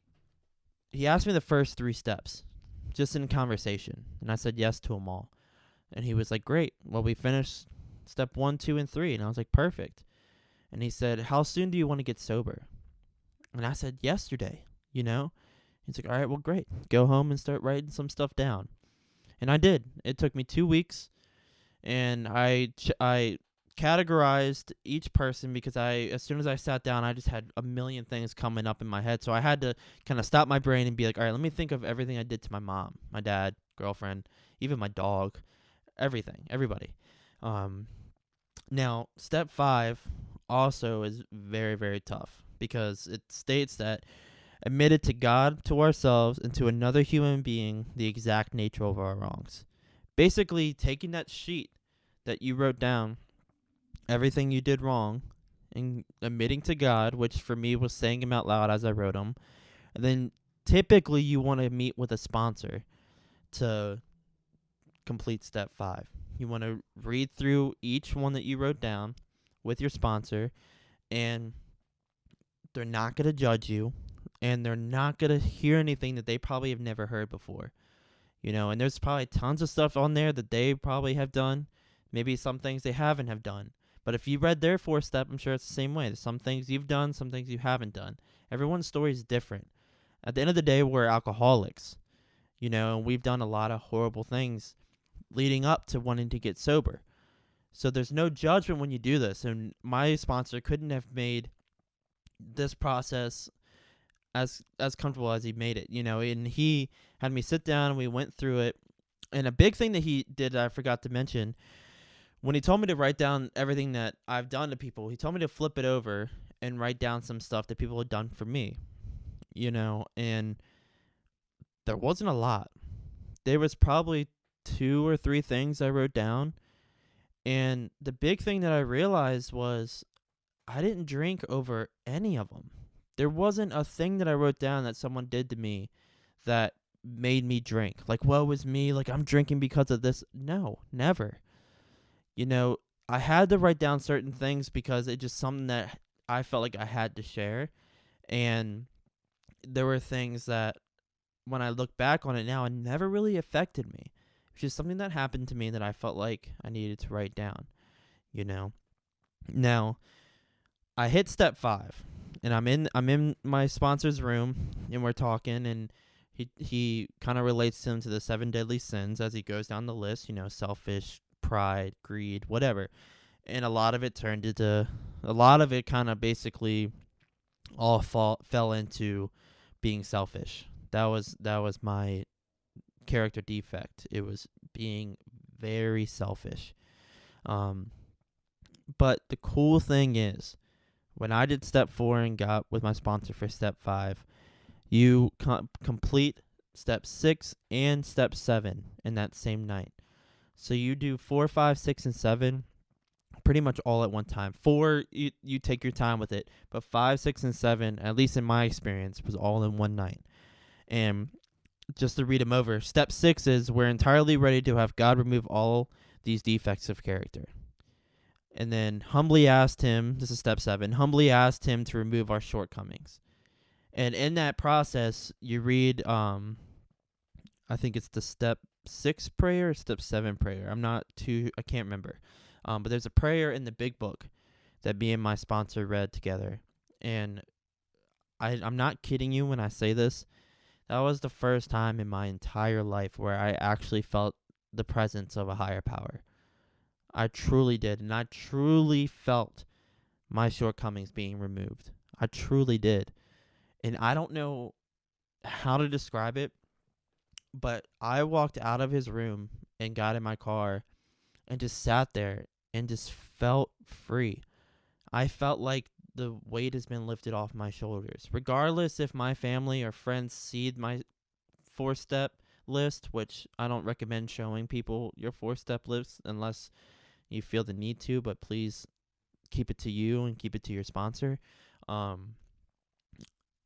he asked me the first 3 steps, just in conversation. And I said yes to them all. And he was like, great. Well, we finished step 1, 2, and 3. And I was like, perfect. And he said, how soon do you want to get sober? And I said, yesterday, He's like, all right, well, great. Go home and start writing some stuff down. And I did. It took me 2 weeks. And I categorized each person, because as soon as I sat down, I just had a million things coming up in my head. So I had to kind of stop my brain and be like, all right, let me think of everything I did to my mom, my dad, girlfriend, even my dog, everything, everybody. Now, step 5 also is very, very tough, because it states that admitted to God, to ourselves, and to another human being the exact nature of our wrongs. Basically, taking that sheet that you wrote down, everything you did wrong, and admitting to God, which for me was saying them out loud as I wrote them. And then typically you want to meet with a sponsor to complete step 5. You want to read through each one that you wrote down with your sponsor, and they're not going to judge you, and they're not going to hear anything that they probably have never heard before. And there's probably tons of stuff on there that they probably have done, maybe some things they haven't have done. But if you read their 4th step, I'm sure it's the same way. There's some things you've done, some things you haven't done. Everyone's story is different. At the end of the day, we're alcoholics, and we've done a lot of horrible things leading up to wanting to get sober. So there's no judgment when you do this. And my sponsor couldn't have made this process as comfortable as he made it, and he had me sit down and we went through it. And a big thing that he did that I forgot to mention, when he told me to write down everything that I've done to people, he told me to flip it over and write down some stuff that people had done for me, and there wasn't a lot. There was probably 2 or 3 things I wrote down. And the big thing that I realized was I didn't drink over any of them. There wasn't a thing that I wrote down that someone did to me that made me drink. Like, woe was me, like I'm drinking because of this. No, never. I had to write down certain things because it's just something that I felt like I had to share. And there were things that, when I look back on it now, it never really affected me. It's just something that happened to me that I felt like I needed to write down, Now, I hit step 5, and I'm in my sponsor's room, and we're talking, and he kind of relates him to the 7 deadly sins as he goes down the list, selfish, pride, greed, whatever. And a lot of it kind of basically all fell into being selfish. That was my character defect. It was being very selfish. But the cool thing is, when I did step 4 and got with my sponsor for step 5, you complete step 6 and step 7 in that same night. So you do 4, 5, 6, and 7 pretty much all at one time. 4, you take your time with it. But 5, 6, and 7, at least in my experience, was all in one night. And just to read them over, step 6 is, we're entirely ready to have God remove all these defects of character. And then humbly asked him, this is step 7, humbly asked him to remove our shortcomings. And in that process, you read, I think it's the step 6 prayer or step 7 prayer. I can't remember. But there's a prayer in the big book that me and my sponsor read together. And I'm not kidding you when I say this. That was the first time in my entire life where I actually felt the presence of a higher power. I truly did. And I truly felt my shortcomings being removed. I truly did. And I don't know how to describe it, but I walked out of his room and got in my car and just sat there and just felt free. I felt like the weight has been lifted off my shoulders. Regardless if my family or friends see my 4-step list, which I don't recommend showing people your 4-step list unless you feel the need to, but please keep it to you and keep it to your sponsor. Um,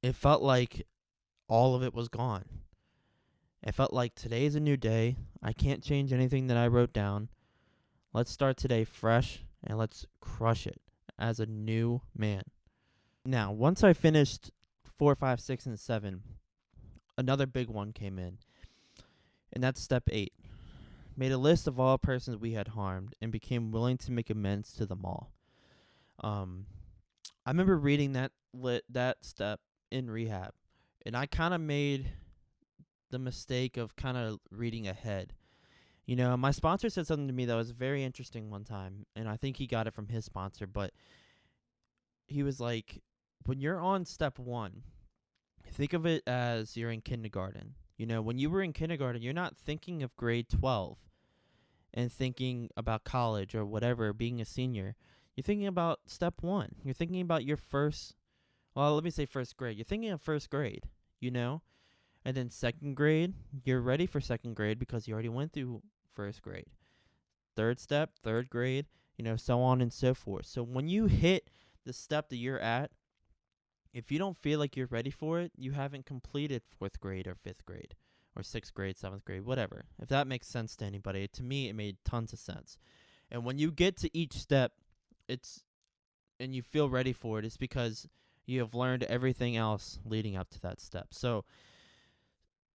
it felt like all of it was gone. It felt like today's a new day. I can't change anything that I wrote down. Let's start today fresh and let's crush it as a new man. Now, once I finished 4, 5, 6, and 7, another big one came in, and that's step 8. Made a list of all persons we had harmed and became willing to make amends to them all. I remember reading that step in rehab, and I kind of made the mistake of kind of reading ahead. You know, my sponsor said something to me that was very interesting one time, and I think he got it from his sponsor, but he was like, when you're on step 1, think of it as you're in kindergarten. You know, when you were in kindergarten, you're not thinking of grade 12 and thinking about college or whatever, being a senior. You're thinking about step 1. You're thinking about your first, well, let me say first grade. You're thinking of first grade, you know? And then second grade, you're ready for second grade because you already went through first grade. Third step, third grade, you know, so on and so forth. So when you hit the step that you're at, if you don't feel like you're ready for it, you haven't completed 4th grade or 5th grade or 6th grade, 7th grade, whatever. If that makes sense to anybody, to me it made tons of sense. And when you get to each step, and you feel ready for it, it's because you have learned everything else leading up to that step. So,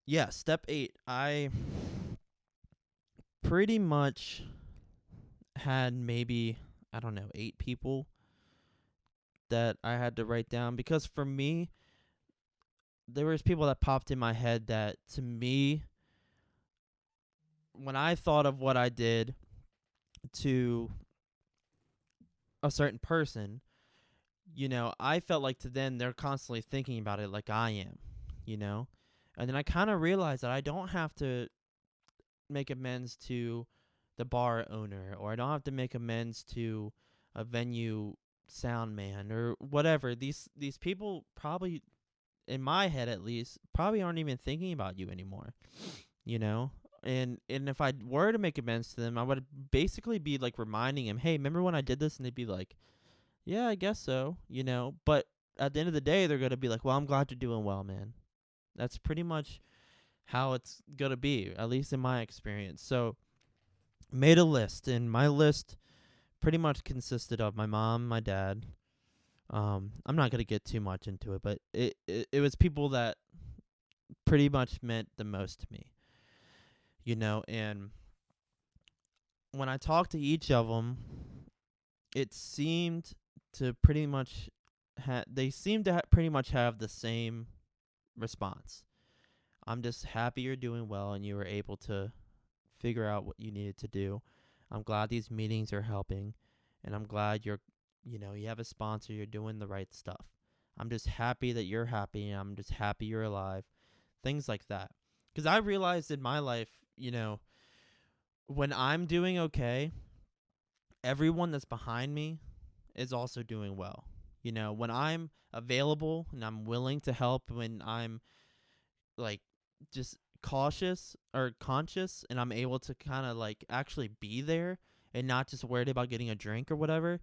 yeah, step 8, I pretty much had maybe, I don't know, 8 people that I had to write down, because for me, there was people that popped in my head that, to me, when I thought of what I did to a certain person, you know, I felt like to them they're constantly thinking about it like I am, you know? And then I kind of realized that I don't have to make amends to the bar owner, or I don't have to make amends to a venue sound man or whatever. These people probably, in my head at least, probably aren't even thinking about you anymore, you know? And if I were to make amends to them, I would basically be like reminding them, hey, remember when I did this? And they'd be like, yeah, I guess so, you know? But at the end of the day, they're going to be like, well, I'm glad you're doing well, man. That's pretty much how it's going to be, at least in my experience. So, made a list, and my list pretty much consisted of my mom, my dad. I'm not going to get too much into it, but it was people that pretty much meant the most to me, you know? And when I talked to each of them, it seemed to pretty much they seemed to pretty much have the same response. I'm just happy you're doing well and you were able to figure out what you needed to do. I'm glad these meetings are helping, and I'm glad you have a sponsor, you're doing the right stuff. I'm just happy that you're happy, and I'm just happy you're alive. Things like that. Because I realized in my life, when I'm doing okay, everyone that's behind me is also doing well. You know, when I'm available and I'm willing to help, when I'm like just cautious or conscious and I'm able to kind of like actually be there and not just worried about getting a drink or whatever,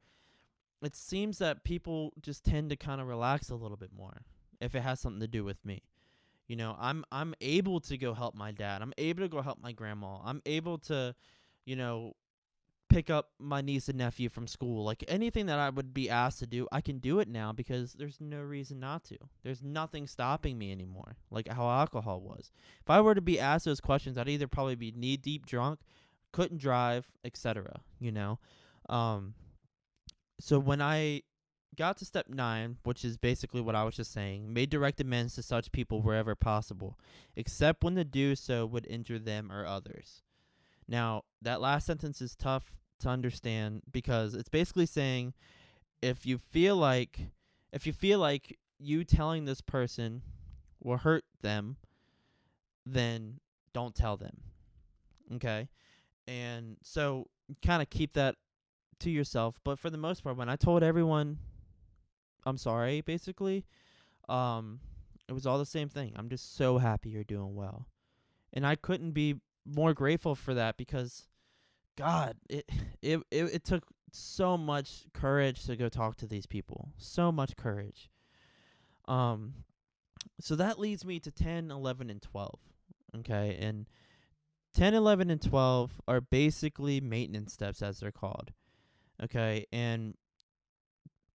it seems that people just tend to kind of relax a little bit more if it has something to do with me. You know, I'm able to go help my dad. I'm able to go help my grandma. I'm able to, you know, pick up my niece and nephew from school. Like anything that I would be asked to do, I can do it now because there's no reason not to. There's nothing stopping me anymore, like how alcohol was. If I were to be asked those questions, I'd either probably be knee deep drunk, couldn't drive, etc. You know, so when I got to step 9, which is basically what I was just saying, made direct amends to such people wherever possible, except when to do so would injure them or others. Now, that last sentence is tough to understand because it's basically saying if you feel like you telling this person will hurt them, then don't tell them. Okay? And so kind of keep that to yourself. But for the most part, when I told everyone I'm sorry, basically, um, it was all the same thing. I'm just so happy you're doing well. And I couldn't be more grateful for that because God, it took so much courage to go talk to these people. So much courage. Um so that leads me to 10, 11, and 12. Okay? And 10, 11, and 12 are basically maintenance steps as they're called. Okay? And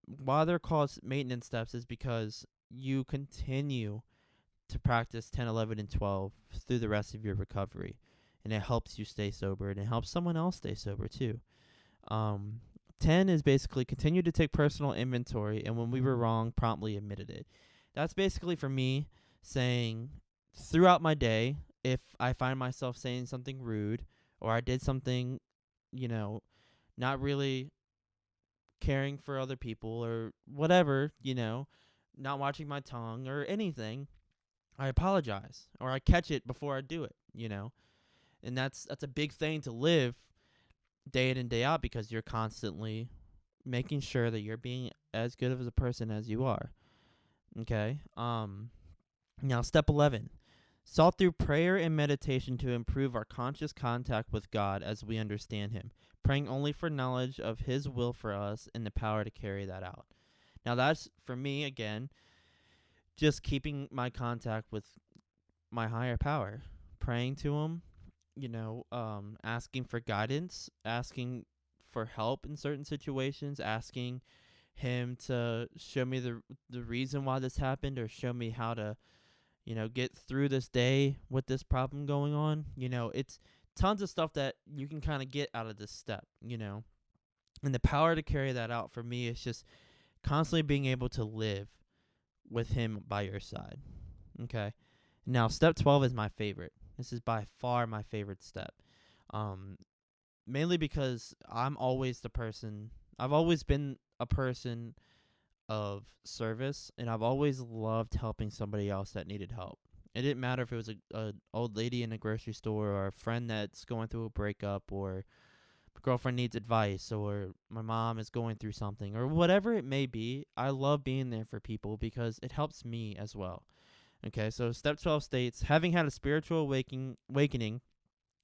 why they're called maintenance steps is because you continue to practice 10, 11, and 12 through the rest of your recovery. And it helps you stay sober, and it helps someone else stay sober too. Um, 10 is basically continue to take personal inventory, and when we were wrong, promptly admitted it. That's basically for me saying throughout my day, if I find myself saying something rude or I did something, you know, not really caring for other people or whatever, not watching my tongue or anything, I apologize or I catch it before I do it. And that's a big thing to live day in and day out because you're constantly making sure that you're being as good of a person as you are. Okay? Now step 11. Sought through prayer and meditation to improve our conscious contact with God as we understand him, praying only for knowledge of his will for us and the power to carry that out. Now that's for me again, just keeping my contact with my higher power, praying to him, asking for guidance, asking for help in certain situations, asking him to show me the reason why this happened or show me how to, get through this day with this problem going on. It's tons of stuff that you can kind of get out of this step. And the power to carry that out for me is just constantly being able to live with him by your side. Okay. Now, step 12 is my favorite. This is by far my favorite step. Mainly because I've always been a person of service, and I've always loved helping somebody else that needed help. It didn't matter if it was a old lady in a grocery store or a friend that's going through a breakup or a girlfriend needs advice or my mom is going through something or whatever it may be. I love being there for people because it helps me as well. Okay, so step 12 states, having had a spiritual awakening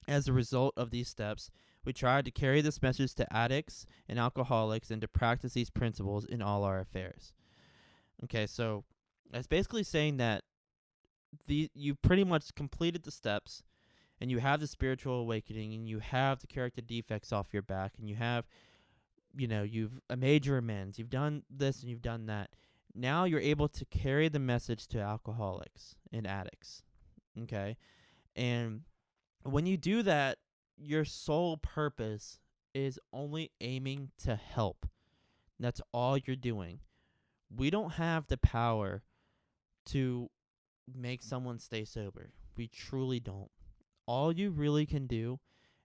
as a result of these steps, we tried to carry this message to addicts and alcoholics and to practice these principles in all our affairs. Okay, so that's basically saying that you pretty much completed the steps and you have the spiritual awakening and you have the character defects off your back and you have, you've made your amends. You've done this and you've done that. Now you're able to carry the message to alcoholics and addicts. Okay? And when you do that, your sole purpose is only aiming to help. That's all you're doing. We don't have the power to make someone stay sober. We truly don't. All you really can do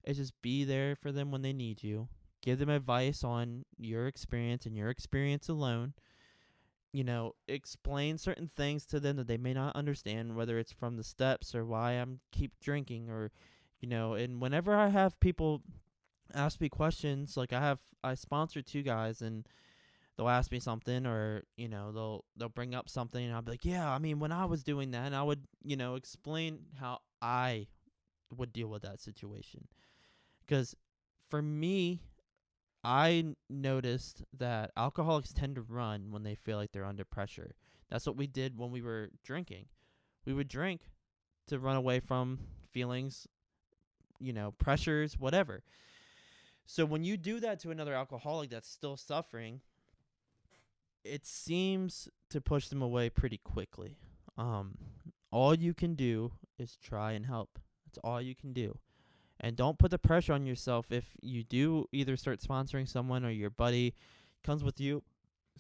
is just be there for them when they need you. Give them advice on your experience and your experience alone. Explain certain things to them that they may not understand, whether it's from the steps or why I'm keep drinking or, and whenever I have people ask me questions, like I sponsor 2 guys and they'll ask me something or, they'll bring up something and I'll be like, yeah, I mean, when I was doing that, and I would, explain how I would deal with that situation. Because for me, I noticed that alcoholics tend to run when they feel like they're under pressure. That's what we did when we were drinking. We would drink to run away from feelings, pressures, whatever. So when you do that to another alcoholic that's still suffering, it seems to push them away pretty quickly. All you can do is try and help. That's all you can do. And don't put the pressure on yourself if you do either start sponsoring someone or your buddy comes with you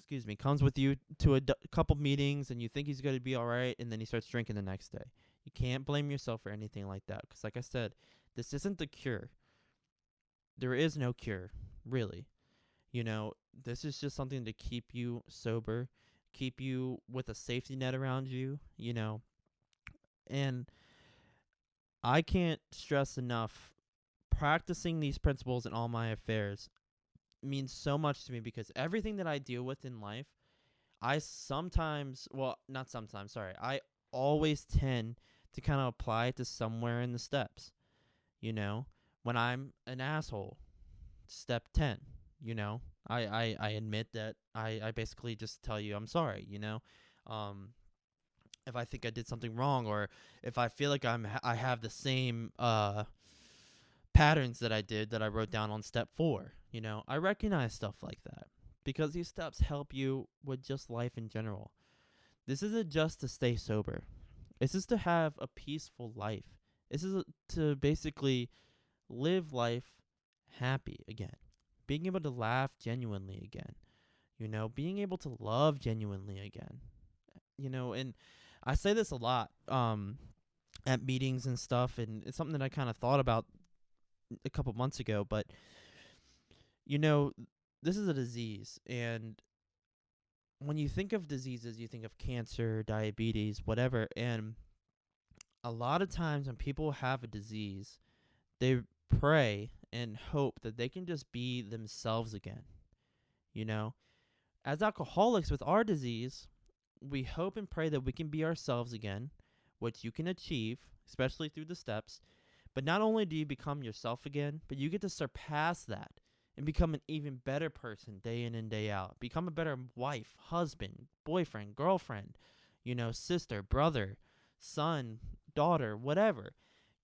to a couple meetings and you think he's going to be all right and then he starts drinking the next day. You can't blame yourself for anything like that because like I said, this isn't the cure. There is no cure, really. You know, this is just something to keep you sober, keep you with a safety net around you, you know. And I can't stress enough, practicing these principles in all my affairs means so much to me, because everything that I deal with in life, I sometimes, well, not sometimes, sorry, I always tend to kind of apply it to somewhere in the steps. You know, when I'm an asshole, step 10, you know, I admit that I basically just tell you I'm sorry, you know. Um, if I think I did something wrong, or if I feel like I have the same patterns that I did that I wrote down on step 4, you know, I recognize stuff like that, because these steps help you with just life in general. This isn't just to stay sober. This is to have a peaceful life. This is to basically live life happy again. Being able to laugh genuinely again. You know, being able to love genuinely again. You know, and I say this a lot at meetings and stuff, and it's something that I kind of thought about a couple months ago, but you know, this is a disease, and when you think of diseases, you think of cancer, diabetes, whatever, and a lot of times when people have a disease, they pray and hope that they can just be themselves again. You know, as alcoholics with our disease, we hope and pray that we can be ourselves again, which you can achieve, especially through the steps. But not only do you become yourself again, but you get to surpass that and become an even better person day in and day out. Become a better wife, husband, boyfriend, girlfriend, you know, sister, brother, son, daughter, whatever.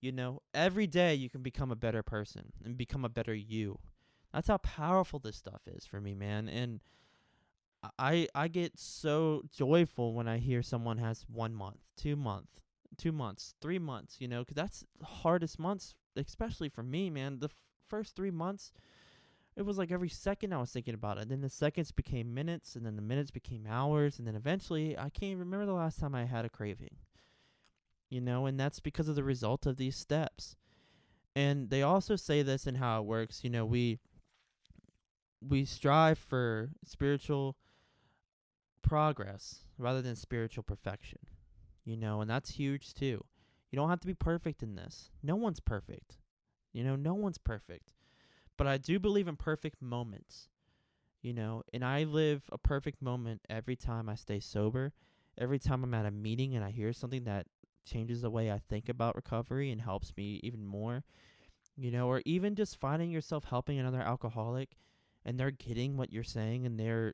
You know, every day you can become a better person and become a better you. That's how powerful this stuff is for me, man. And I get so joyful when I hear someone has 1 month, 2 months, 3 months, you know, because that's the hardest months, especially for me, man. The first 3 months, it was like every second I was thinking about it. Then the seconds became minutes, and then the minutes became hours, and then eventually I can't even remember the last time I had a craving, you know, and that's because of the result of these steps. And they also say this in how it works, you know, we strive for spiritual progress rather than spiritual perfection, you know, and that's huge too. You don't have to be perfect in this. No one's perfect. You know, no one's perfect. But I do believe in perfect moments, you know, and I live a perfect moment every time I stay sober, every time I'm at a meeting and I hear something that changes the way I think about recovery and helps me even more, you know, or even just finding yourself helping another alcoholic and they're getting what you're saying and they're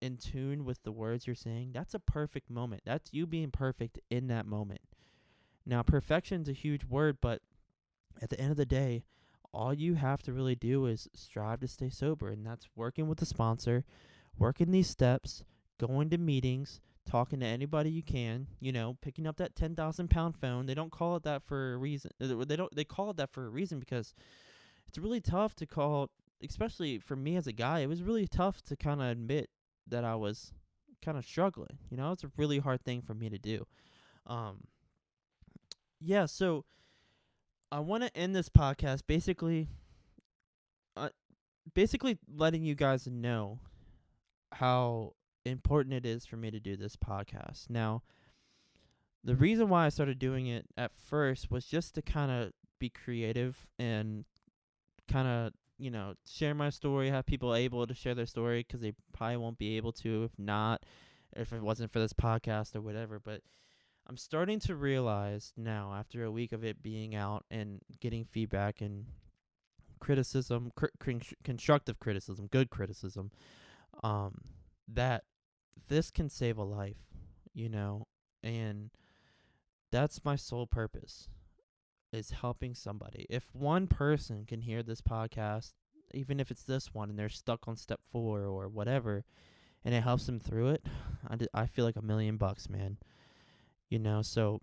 in tune with the words you're saying. That's a perfect moment. That's you being perfect in that moment. Now, perfection's a huge word, but at the end of the day, all you have to really do is strive to stay sober, and that's working with the sponsor, working these steps, going to meetings, talking to anybody you can, you know, picking up that 10,000-pound phone. They don't call it that for a reason. They call it that for a reason because it's really tough to call, especially for me as a guy. It was really tough to kind of admit that I was kind of struggling. You know, it's a really hard thing for me to do. Um, yeah, so I want to end this podcast uh, basically letting you guys know how important it is for me to do this podcast. Now, the reason why I started doing it at first was just to kind of be creative and kind of, you know, share my story, have people able to share their story because they probably won't be able to if it wasn't for this podcast or whatever. But I'm starting to realize now, after a week of it being out and getting feedback and criticism, constructive criticism, good criticism, um, that this can save a life, you know, and that's my sole purpose, is helping somebody. If one person can hear this podcast, even if it's this one and they're stuck on step 4 or whatever, and it helps them through it, I feel like $1,000,000, man. You know, so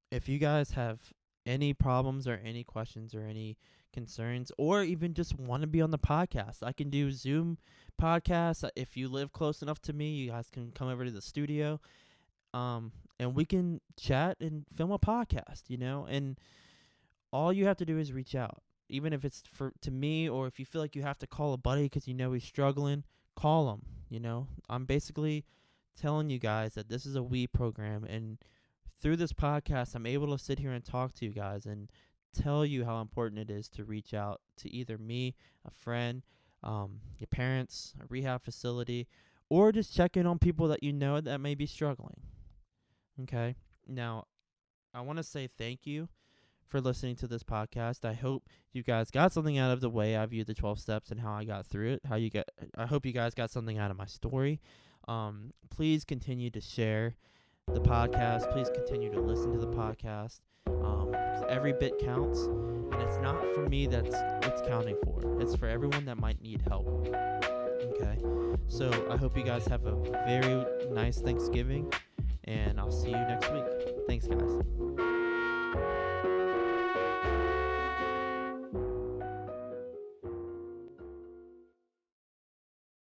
if you guys have any problems or any questions or any concerns, or even just want to be on the podcast, I can do Zoom podcasts. If you live close enough to me, you guys can come over to the studio, and we can chat and film a podcast, you know, and all you have to do is reach out. even if it's to me, or if you feel like you have to call a buddy because you know he's struggling, call him. I'm basically telling you guys that this is a we program, and through this podcast, I'm able to sit here and talk to you guys and tell you how important it is to reach out to either me, a friend, your parents, a rehab facility, or just check in on people that you know that may be struggling. Okay? Now, I want to say thank you for listening to this podcast. I hope you guys got something out of the way I viewed the 12 steps and how I got through it. I hope you guys got something out of my story. Please continue to share the podcast. Please continue to listen to the podcast. 'Cause every bit counts, and it's not for me that's it's counting for. It's for everyone that might need help. Okay? So I hope you guys have a very nice Thanksgiving, and I'll see you next week.